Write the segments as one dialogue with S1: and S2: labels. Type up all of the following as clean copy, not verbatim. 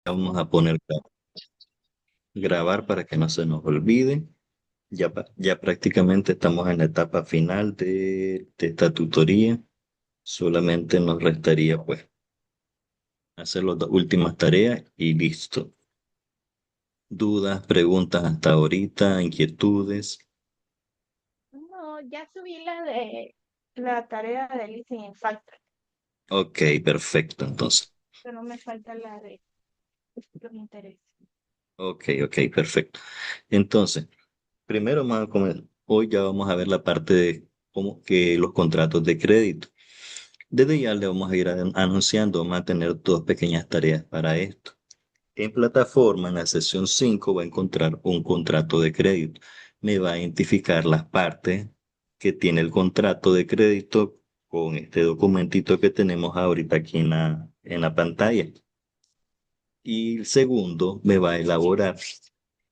S1: Vamos a poner grabar para que no se nos olvide. Ya, ya prácticamente estamos en la etapa final de esta tutoría. Solamente nos restaría pues hacer las dos últimas tareas y listo. ¿Dudas, preguntas hasta ahorita, inquietudes?
S2: No, ya subí la de la tarea de listening factor,
S1: Ok, perfecto. Entonces,
S2: pero me falta la de los intereses.
S1: ok, perfecto. Entonces, primero hoy ya vamos a ver la parte de cómo que los contratos de crédito. Desde ya le vamos a ir anunciando, vamos a tener dos pequeñas tareas para esto. En plataforma, en la sesión 5 va a encontrar un contrato de crédito. Me va a identificar las partes que tiene el contrato de crédito con este documentito que tenemos ahorita aquí en la pantalla. Y el segundo me va a elaborar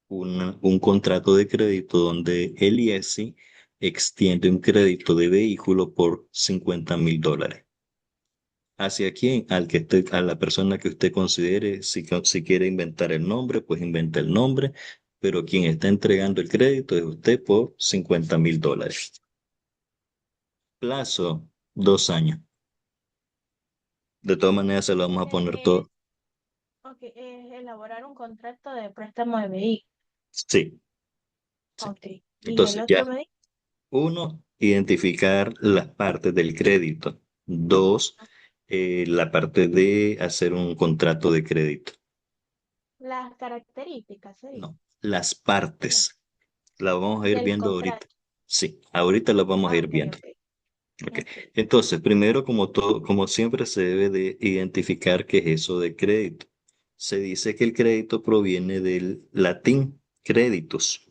S1: un contrato de crédito donde el IESI extiende un crédito de vehículo por $50,000. ¿Hacia quién? A la persona que usted considere, si quiere inventar el nombre, pues inventa el nombre, pero quien está entregando el crédito es usted por $50,000. Plazo, 2 años. De todas maneras, se lo vamos a poner
S2: Es,
S1: todo.
S2: ok, es elaborar un contrato de préstamo de vehículo.
S1: Sí, sí.
S2: Ok. Y el
S1: Entonces, ya,
S2: otro me dice,
S1: uno, identificar las partes del crédito. Dos, la parte de hacer un contrato de crédito.
S2: las características, sería.
S1: No, las
S2: No,
S1: partes. La vamos a ir
S2: del
S1: viendo ahorita.
S2: contrato.
S1: Sí, ahorita la vamos a
S2: Ah,
S1: ir
S2: ok,
S1: viendo.
S2: ok,
S1: Ok.
S2: ok.
S1: Entonces, primero, como todo, como siempre, se debe de identificar qué es eso de crédito. Se dice que el crédito proviene del latín créditos,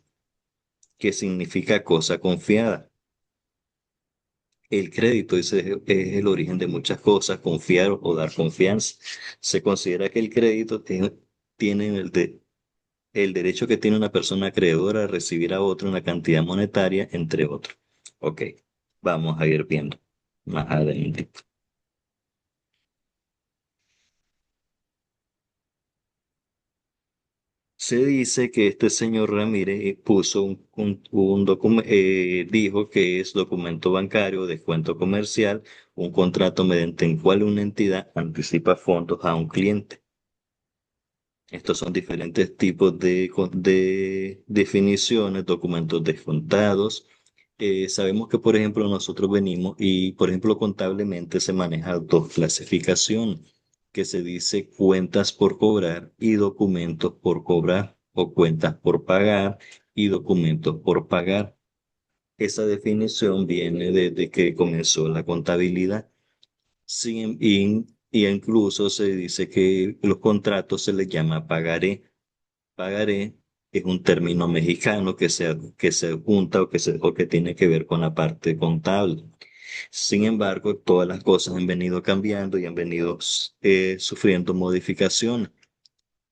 S1: que significa cosa confiada. El crédito es el origen de muchas cosas, confiar o dar confianza. Se considera que el crédito tiene el derecho que tiene una persona acreedora a recibir a otro una cantidad monetaria, entre otros. Ok, vamos a ir viendo más adelante. Se dice que este señor Ramírez puso dijo que es documento bancario, descuento comercial, un contrato mediante el cual una entidad anticipa fondos a un cliente. Estos son diferentes tipos de definiciones, documentos descontados. Sabemos que, por ejemplo, nosotros venimos y, por ejemplo, contablemente se maneja dos clasificaciones, que se dice cuentas por cobrar y documentos por cobrar, o cuentas por pagar y documentos por pagar. Esa definición viene desde que comenzó la contabilidad. Y incluso se dice que los contratos se les llama pagaré. Pagaré es un término mexicano que se junta o que tiene que ver con la parte contable. Sin embargo, todas las cosas han venido cambiando y han venido sufriendo modificaciones.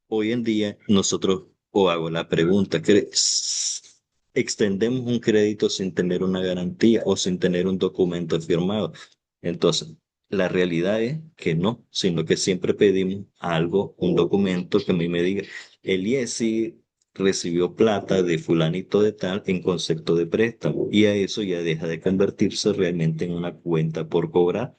S1: Hoy en día, nosotros, o hago la pregunta, ¿extendemos un crédito sin tener una garantía o sin tener un documento firmado? Entonces, la realidad es que no, sino que siempre pedimos algo, un documento que a mí me diga, el IESI recibió plata de fulanito de tal en concepto de préstamo, y a eso ya deja de convertirse realmente en una cuenta por cobrar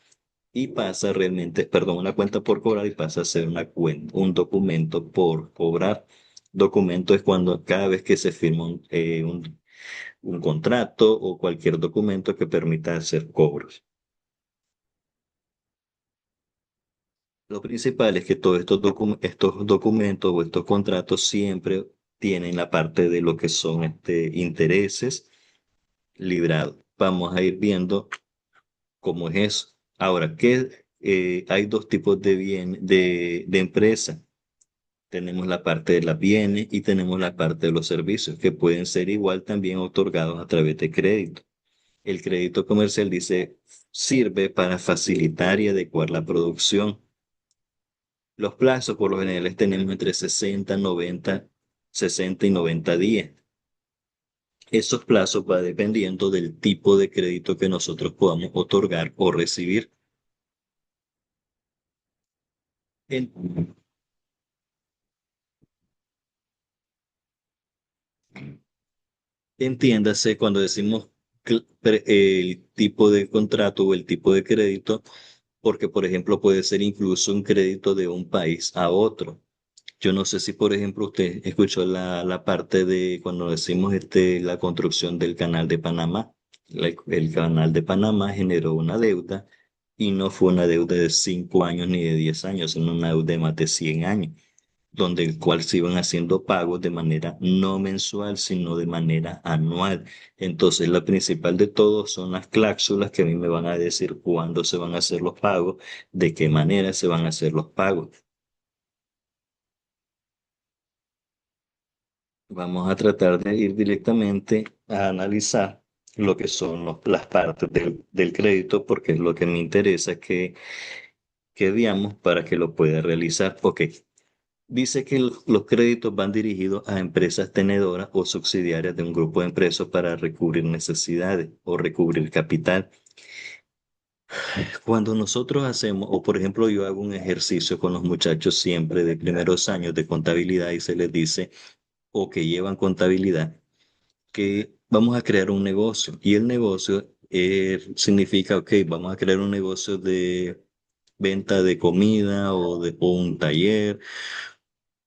S1: y pasa realmente, perdón, una cuenta por cobrar y pasa a ser una cuenta, un documento por cobrar. Documento es cuando cada vez que se firma un contrato o cualquier documento que permita hacer cobros. Lo principal es que todos estos documentos o estos contratos siempre tienen la parte de lo que son intereses librados. Vamos a ir viendo cómo es eso. Ahora, hay dos tipos de bien de empresa. Tenemos la parte de las bienes y tenemos la parte de los servicios, que pueden ser igual también otorgados a través de crédito. El crédito comercial sirve para facilitar y adecuar la producción. Los plazos por lo general tenemos entre 60 y 90 días. Esos plazos va dependiendo del tipo de crédito que nosotros podamos otorgar o recibir. En- Entiéndase cuando decimos el tipo de contrato o el tipo de crédito, porque por ejemplo puede ser incluso un crédito de un país a otro. Yo no sé si, por ejemplo, usted escuchó la parte de cuando decimos la construcción del canal de Panamá. El canal de Panamá generó una deuda y no fue una deuda de 5 años ni de 10 años, sino una deuda de más de 100 años, donde el cual se iban haciendo pagos de manera no mensual, sino de manera anual. Entonces, la principal de todo son las cláusulas que a mí me van a decir cuándo se van a hacer los pagos, de qué manera se van a hacer los pagos. Vamos a tratar de ir directamente a analizar lo que son las partes del crédito, porque es lo que me interesa que veamos para que lo pueda realizar. Ok, dice que los créditos van dirigidos a empresas tenedoras o subsidiarias de un grupo de empresas para recubrir necesidades o recubrir capital. Cuando nosotros hacemos, o por ejemplo yo hago un ejercicio con los muchachos siempre de primeros años de contabilidad y se les dice, o que llevan contabilidad, que vamos a crear un negocio y el negocio significa, ok, vamos a crear un negocio de venta de comida o un taller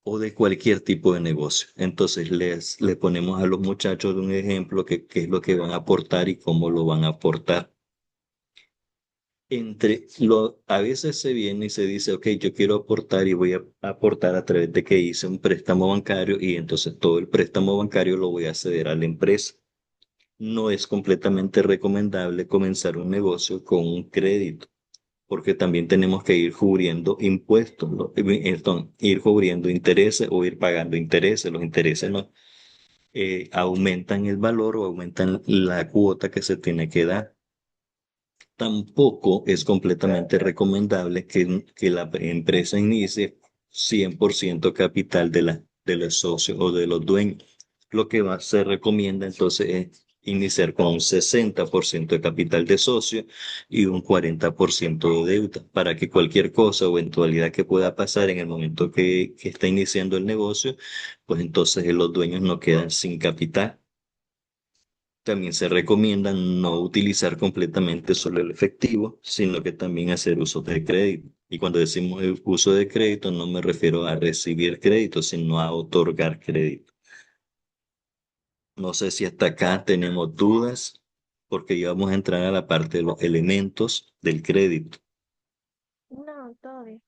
S1: o de cualquier tipo de negocio. Entonces le ponemos a los muchachos un ejemplo que qué es lo que van a aportar y cómo lo van a aportar. A veces se viene y se dice, ok, yo quiero aportar y voy a aportar a través de que hice un préstamo bancario y entonces todo el préstamo bancario lo voy a ceder a la empresa. No es completamente recomendable comenzar un negocio con un crédito, porque también tenemos que ir cubriendo impuestos, ¿no? Ir cubriendo intereses o ir pagando intereses. Los intereses no, aumentan el valor o aumentan la cuota que se tiene que dar. Tampoco es completamente recomendable que la empresa inicie 100% capital de los socios o de los dueños. Lo que más se recomienda entonces es iniciar con un 60% de capital de socio y un 40% de deuda para que cualquier cosa o eventualidad que pueda pasar en el momento que está iniciando el negocio, pues entonces los dueños no quedan sin capital. También se recomienda no utilizar completamente solo el efectivo, sino que también hacer uso de crédito. Y cuando decimos el uso de crédito, no me refiero a recibir crédito, sino a otorgar crédito. No sé si hasta acá tenemos dudas, porque ya vamos a entrar a la parte de los elementos del crédito.
S2: No, todo bien.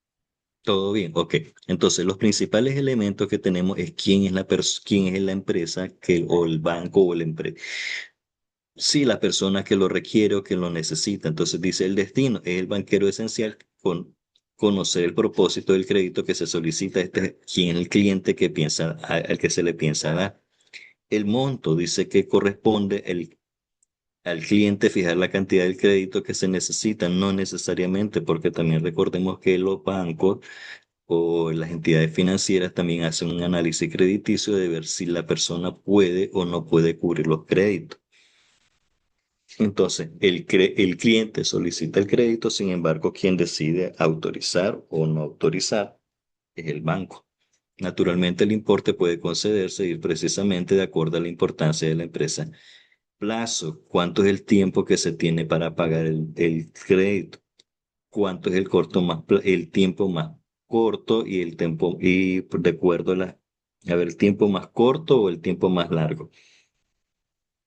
S1: Todo bien, ok. Entonces, los principales elementos que tenemos es quién es la empresa o el banco o la empresa. Sí, la persona que lo requiere o que lo necesita. Entonces dice el destino, es el banquero esencial con conocer el propósito del crédito que se solicita, quién es el cliente que piensa, al que se le piensa dar. El monto dice que corresponde al cliente fijar la cantidad del crédito que se necesita, no necesariamente, porque también recordemos que los bancos o las entidades financieras también hacen un análisis crediticio de ver si la persona puede o no puede cubrir los créditos. Entonces, el cliente solicita el crédito, sin embargo, quien decide autorizar o no autorizar es el banco. Naturalmente, el importe puede concederse y precisamente de acuerdo a la importancia de la empresa. Plazo, ¿cuánto es el tiempo que se tiene para pagar el crédito? ¿Cuánto es el tiempo más corto y el tiempo, y de acuerdo a ver, el tiempo más corto o el tiempo más largo?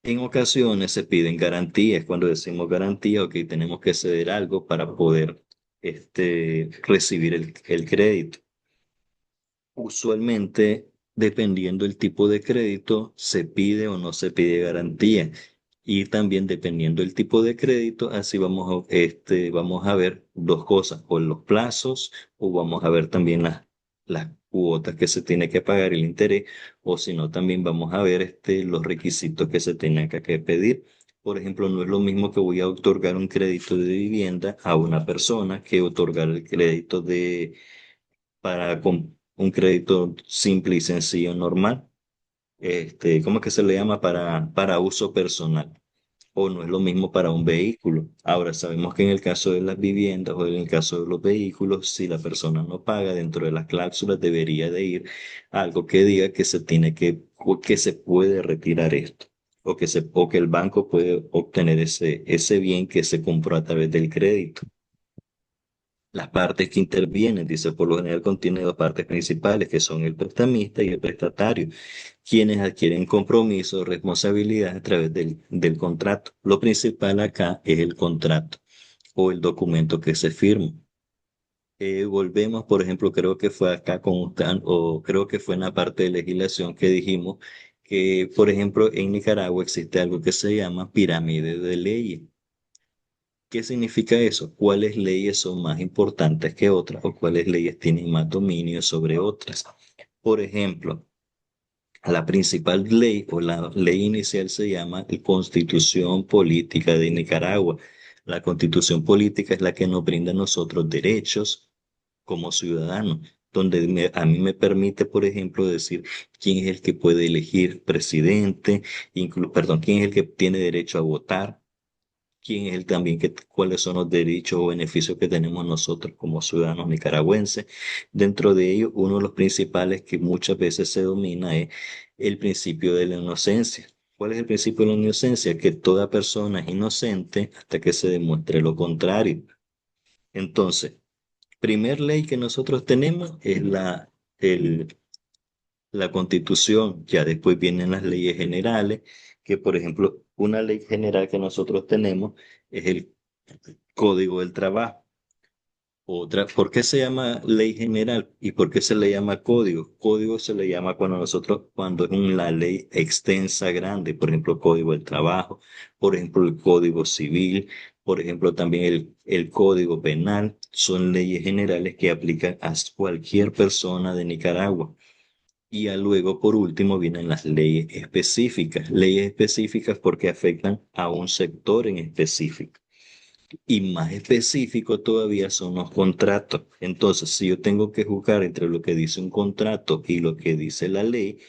S1: En ocasiones se piden garantías. Cuando decimos garantía, ok, tenemos que ceder algo para poder recibir el crédito. Usualmente, dependiendo del tipo de crédito, se pide o no se pide garantía. Y también dependiendo del tipo de crédito, así vamos a ver dos cosas, o los plazos, o vamos a ver también las cuotas que se tiene que pagar, el interés, o si no, también vamos a ver los requisitos que se tienen que pedir. Por ejemplo, no es lo mismo que voy a otorgar un crédito de vivienda a una persona que otorgar el crédito con un crédito simple y sencillo normal. ¿Cómo es que se le llama? Para uso personal. O no es lo mismo para un vehículo. Ahora sabemos que en el caso de las viviendas o en el caso de los vehículos, si la persona no paga dentro de las cláusulas, debería de ir algo que diga que se tiene que, o que se puede retirar esto. o que el banco puede obtener ese bien que se compró a través del crédito. Las partes que intervienen, dice, por lo general contiene dos partes principales, que son el prestamista y el prestatario, quienes adquieren compromisos o responsabilidades a través del contrato. Lo principal acá es el contrato o el documento que se firma. Volvemos, por ejemplo, creo que fue acá con usted, o creo que fue en la parte de legislación que dijimos que, por ejemplo, en Nicaragua existe algo que se llama pirámide de leyes. ¿Qué significa eso? ¿Cuáles leyes son más importantes que otras o cuáles leyes tienen más dominio sobre otras? Por ejemplo, la principal ley o la ley inicial se llama Constitución Política de Nicaragua. La Constitución Política es la que nos brinda a nosotros derechos como ciudadanos, donde a mí me permite, por ejemplo, decir quién es el que puede elegir presidente, perdón, quién es el que tiene derecho a votar, quién es el también cuáles son los derechos o beneficios que tenemos nosotros como ciudadanos nicaragüenses. Dentro de ellos, uno de los principales que muchas veces se domina es el principio de la inocencia. ¿Cuál es el principio de la inocencia? Que toda persona es inocente hasta que se demuestre lo contrario. Entonces, primer ley que nosotros tenemos es la Constitución. Ya después vienen las leyes generales, que por ejemplo, una ley general que nosotros tenemos es el Código del Trabajo. Otra, ¿por qué se llama ley general y por qué se le llama código? Código se le llama cuando es una ley extensa, grande, por ejemplo, Código del Trabajo, por ejemplo, el Código Civil, por ejemplo, también el Código Penal, son leyes generales que aplican a cualquier persona de Nicaragua. Y ya luego, por último, vienen las leyes específicas porque afectan a un sector en específico. Y más específico todavía son los contratos. Entonces, si yo tengo que juzgar entre lo que dice un contrato y lo que dice la ley,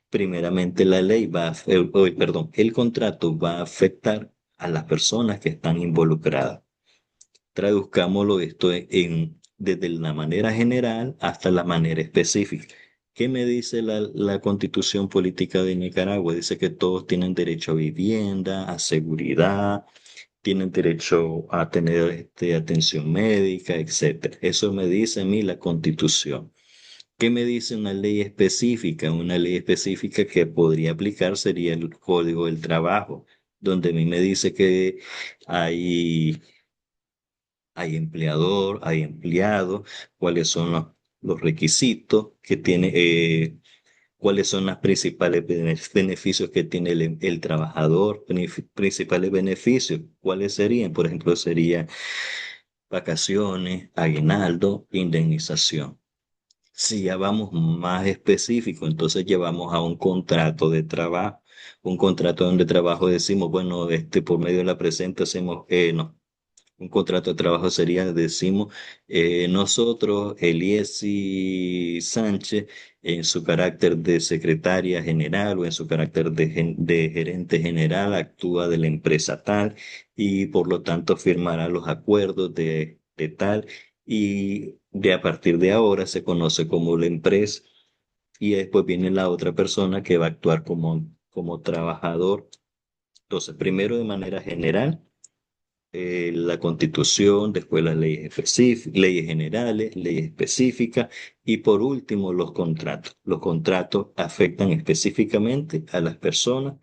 S1: primeramente la ley perdón, el contrato va a afectar a las personas que están involucradas. Traduzcámoslo esto desde la manera general hasta la manera específica. ¿Qué me dice la Constitución Política de Nicaragua? Dice que todos tienen derecho a vivienda, a seguridad, tienen derecho a tener atención médica, etcétera. Eso me dice a mí la Constitución. ¿Qué me dice una ley específica? Una ley específica que podría aplicar sería el Código del Trabajo, donde a mí me dice que hay, hay empleador, hay empleado, cuáles son los requisitos que tiene, cuáles son los principales beneficios que tiene el trabajador, principales beneficios, cuáles serían, por ejemplo, sería vacaciones, aguinaldo, indemnización. Si ya vamos más específico, entonces llevamos a un contrato de trabajo. Un contrato donde trabajo decimos, bueno, por medio de la presente hacemos, no, un contrato de trabajo sería, decimos, nosotros, Eliesi Sánchez, en su carácter de secretaria general o en su carácter de gerente general, actúa de la empresa tal y por lo tanto firmará los acuerdos de tal y de a partir de ahora se conoce como la empresa y después viene la otra persona que va a actuar como trabajador. Entonces, primero de manera general la Constitución, después las leyes generales, leyes específicas y por último los contratos. Los contratos afectan específicamente a las personas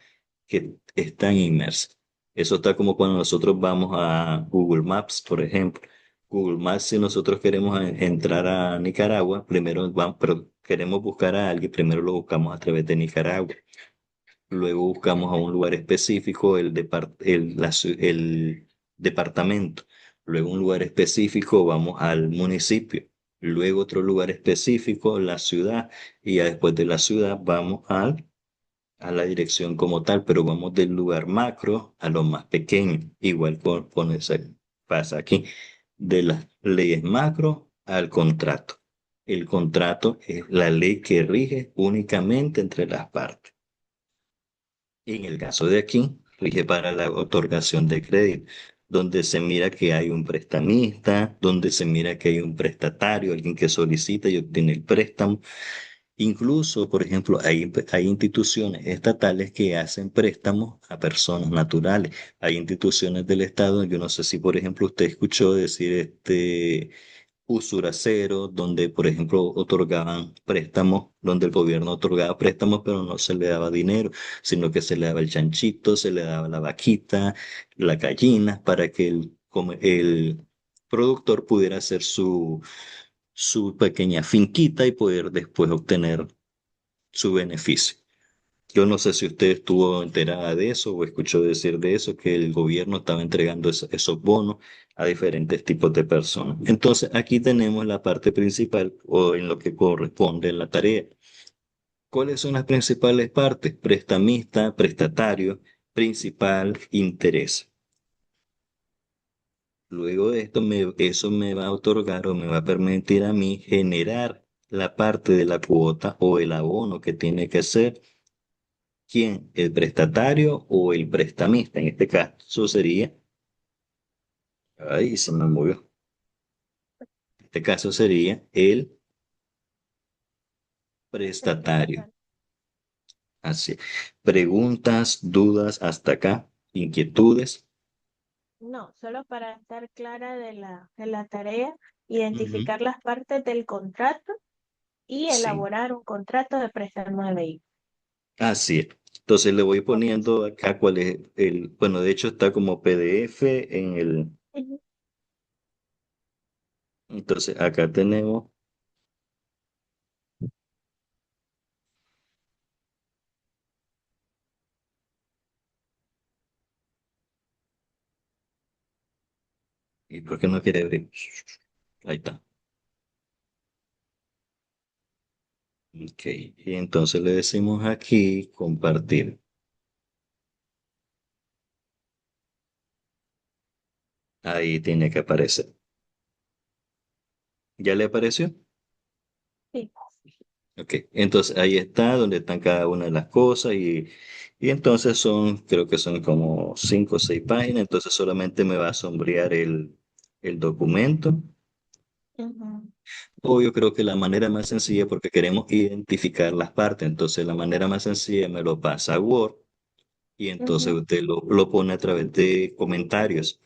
S1: que están inmersas. Eso está como cuando nosotros vamos a Google Maps, por ejemplo. Google Maps, si nosotros queremos entrar a Nicaragua, primero vamos, pero queremos buscar a alguien, primero lo buscamos a través de Nicaragua. Luego buscamos a un lugar específico, el departamento. Luego un lugar específico, vamos al municipio. Luego otro lugar específico, la ciudad. Y ya después de la ciudad vamos a la dirección como tal, pero vamos del lugar macro a lo más pequeño. Igual pasa aquí. De las leyes macro al contrato. El contrato es la ley que rige únicamente entre las partes. En el caso de aquí, rige para la otorgación de crédito, donde se mira que hay un prestamista, donde se mira que hay un prestatario, alguien que solicita y obtiene el préstamo, Incluso, por ejemplo, hay instituciones estatales que hacen préstamos a personas naturales. Hay instituciones del Estado, yo no sé si, por ejemplo, usted escuchó decir usuracero, donde, por ejemplo, otorgaban préstamos, donde el gobierno otorgaba préstamos, pero no se le daba dinero, sino que se le daba el chanchito, se le daba la vaquita, la gallina, para que el productor pudiera hacer su pequeña finquita y poder después obtener su beneficio. Yo no sé si usted estuvo enterada de eso o escuchó decir de eso, que el gobierno estaba entregando esos bonos a diferentes tipos de personas. Entonces, aquí tenemos la parte principal o en lo que corresponde en la tarea. ¿Cuáles son las principales partes? Prestamista, prestatario, principal, interés. Luego de esto, eso me va a otorgar o me va a permitir a mí generar la parte de la cuota o el abono que tiene que ser. ¿Quién? ¿El prestatario o el prestamista? En este caso sería, ay, se me movió. En este caso sería el prestatario.
S2: Prestatario.
S1: Así. Preguntas, dudas hasta acá, inquietudes.
S2: No, solo para estar clara de la tarea,
S1: Ujú.
S2: identificar las partes del contrato y
S1: Sí,
S2: elaborar un contrato de préstamo de vehículo.
S1: así es. Entonces le voy
S2: Ok.
S1: poniendo acá cuál es bueno, de hecho está como PDF en
S2: Ujú.
S1: entonces acá tenemos, ¿y por qué no quiere abrir? Ahí está. Ok, y entonces le decimos aquí compartir. Ahí tiene que aparecer. ¿Ya le apareció?
S2: Sí.
S1: Ok, entonces ahí está donde están cada una de las cosas y entonces creo que son como 5 o 6 páginas, entonces solamente me va a sombrear el documento.
S2: Ujú,
S1: O yo creo que la manera más sencilla, porque queremos identificar las partes, entonces la manera más sencilla me lo pasa a Word y entonces
S2: ujú.
S1: usted lo pone a través de comentarios.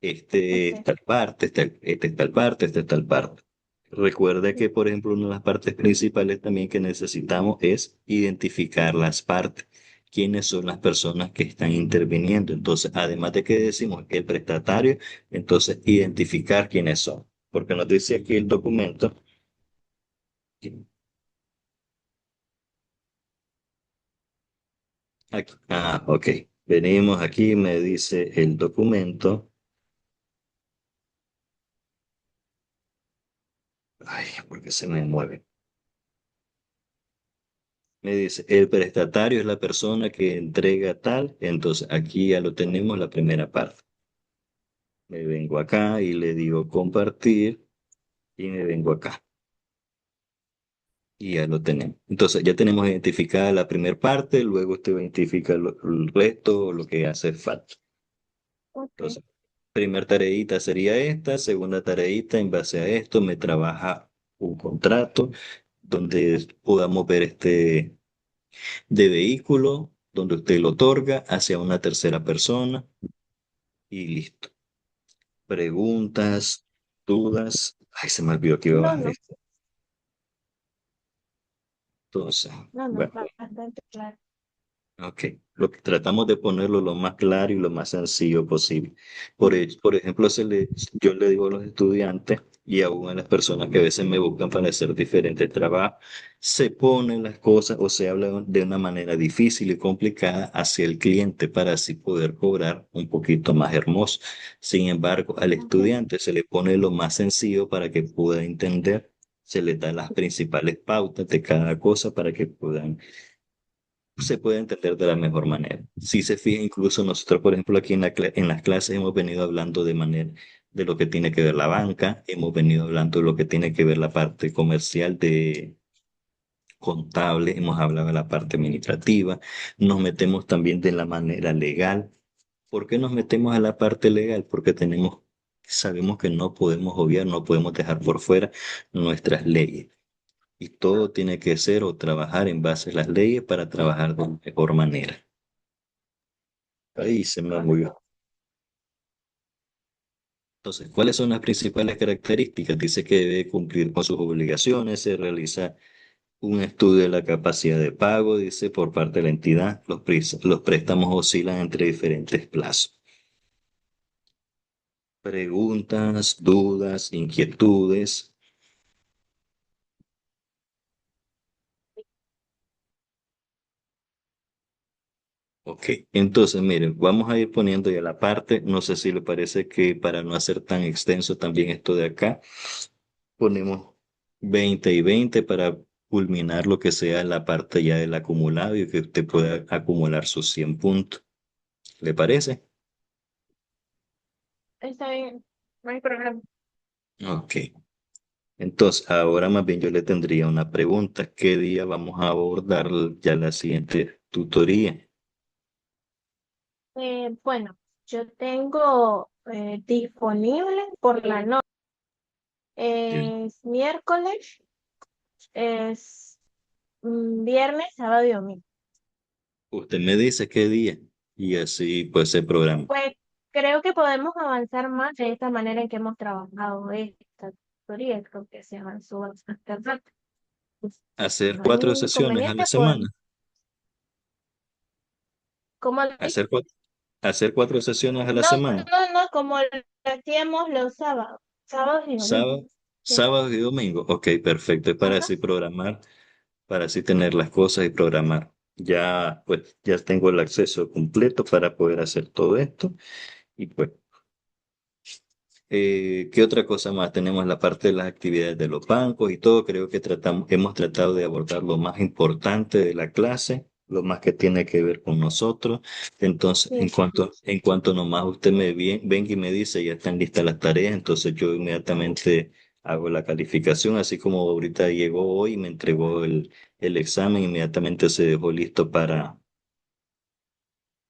S1: Este es
S2: Ok.
S1: tal parte, este es tal parte, este es tal parte. Recuerde que, por ejemplo, una de las partes principales también que necesitamos es identificar las partes. ¿Quiénes son las personas que están interviniendo? Entonces, además de que decimos el prestatario, entonces identificar quiénes son. Porque nos dice aquí el documento. Aquí. Ah, ok. Venimos aquí, me dice el documento. Ay, porque se me mueve. Me dice, el prestatario es la persona que entrega tal, entonces aquí ya lo tenemos la primera parte. Me vengo acá y le digo compartir y me vengo acá y ya lo tenemos. Entonces ya tenemos identificada la primera parte, luego usted identifica el resto, lo que hace falta.
S2: Ok.
S1: Entonces, primer tareita sería esta, segunda tareita en base a esto me trabaja un contrato donde podamos ver de vehículo, donde usted lo otorga hacia una tercera persona y listo. Preguntas, dudas. Ay, se me olvidó que iba a
S2: No,
S1: bajar
S2: no,
S1: esto. Entonces,
S2: no, no,
S1: bueno,
S2: bastante claro.
S1: ok. Lo que tratamos de ponerlo lo más claro y lo más sencillo posible.
S2: Ujú.
S1: Por ejemplo, yo le digo a los estudiantes y aún a las personas que a veces me buscan para hacer diferentes trabajos, se ponen las cosas o se habla de una manera difícil y complicada hacia el cliente para así poder cobrar un poquito más hermoso. Sin embargo, al
S2: Ok.
S1: estudiante se le pone lo más sencillo para que pueda entender, se le da las principales pautas de cada cosa para que se puede entender de la mejor manera. Si se fija, incluso nosotros, por ejemplo, aquí en las clases hemos venido hablando de lo que tiene que ver la banca, hemos venido hablando de lo que tiene que ver la parte comercial de contable, hemos hablado de la parte administrativa, nos metemos también de la manera legal. ¿Por qué nos metemos a la parte legal? Porque sabemos que no podemos obviar, no podemos dejar por fuera nuestras leyes. y todo tiene que ser o trabajar en base a las leyes para trabajar de la mejor manera.
S2: Sí,
S1: Ahí se me
S2: correcto.
S1: movió. Entonces, ¿cuáles son las principales características? Dice que debe cumplir con sus obligaciones, se realiza un estudio de la capacidad de pago, dice, por parte de la entidad. Los préstamos oscilan entre diferentes plazos. Preguntas, dudas, inquietudes. Ok, entonces miren, vamos a ir poniendo ya la parte, no sé si le parece que para no hacer tan extenso también esto de acá, ponemos 20 y 20 para culminar lo que sea la parte ya del acumulado y que usted pueda acumular sus 100 puntos. ¿Le parece?
S2: Está bien, no hay problema.
S1: Ok, entonces ahora más bien yo le tendría una pregunta. ¿Qué día vamos a abordar ya la siguiente tutoría?
S2: Bueno, yo tengo disponible por la noche.
S1: Sí.
S2: Es miércoles, es viernes, sábado y domingo.
S1: Usted me dice qué día y así pues se programa.
S2: Pues creo que podemos avanzar más de esta manera en que hemos trabajado esta tutoría. Creo que se avanzó bastante rápido. Pues,
S1: Hacer
S2: no hay
S1: 4
S2: ningún
S1: sesiones a la
S2: inconveniente,
S1: semana.
S2: podemos. ¿Cómo lo dice?
S1: Hacer 4 sesiones a la
S2: No,
S1: semana.
S2: no, como lo hacíamos los sábados, sábados y domingos.
S1: Sábado,
S2: Sí.
S1: sábado y domingo. Ok, perfecto. Es para
S2: Ajá.
S1: así programar, para así tener las cosas y programar. Ya, pues, ya tengo el acceso completo para poder hacer todo esto. Y pues, ¿qué otra cosa más? Tenemos la parte de las actividades de los bancos y todo. Creo que hemos tratado de abordar lo más importante de la clase, lo más que tiene que ver con nosotros. Entonces,
S2: Sí.
S1: en cuanto nomás usted venga y me dice, ya están listas las tareas, entonces yo inmediatamente hago la calificación, así como ahorita llegó hoy y me entregó el examen, inmediatamente se dejó listo